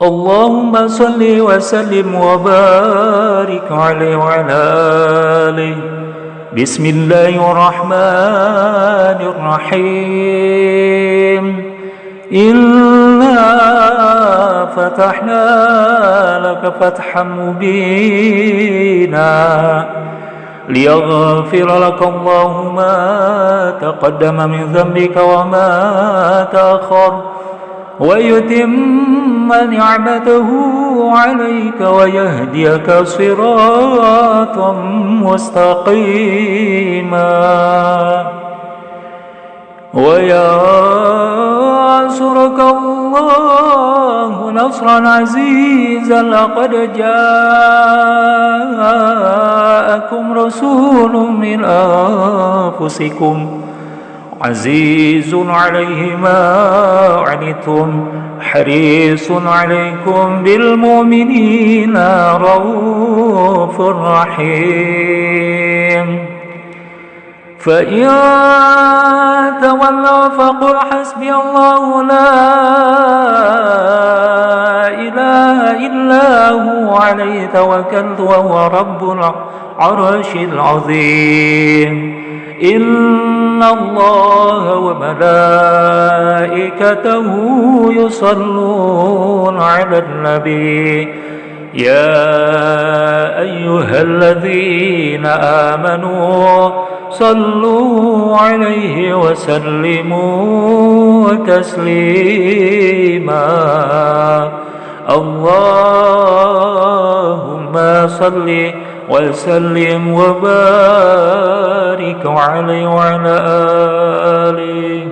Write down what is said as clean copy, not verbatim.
اللهم صل وسلم وبارك عليه وعلى آله. بسم الله الرحمن الرحيم. إنا فتحنا لك فتحا مبينا ليغفر لك الله ما تقدم من ذنبك وما تأخر ويتم نعمته عليك ويهديك صراطا مستقيما وينصرك الله نصرا عزيزا. لقد جاءكم رسول من أنفسكم عزيز عليه ما عنتم حريص عليكم بالمؤمنين رؤوف رحيم. فإن تولوا فقل حسبي الله لا إله إلا هو عليه توكلت وهو رب العرش العظيم. إن الله وملائكته يصلون على النبي يا أيها الذين آمنوا صلوا عليه وسلموا تسليما. اللهم صل وسلم وبارك عليه وعلى آله.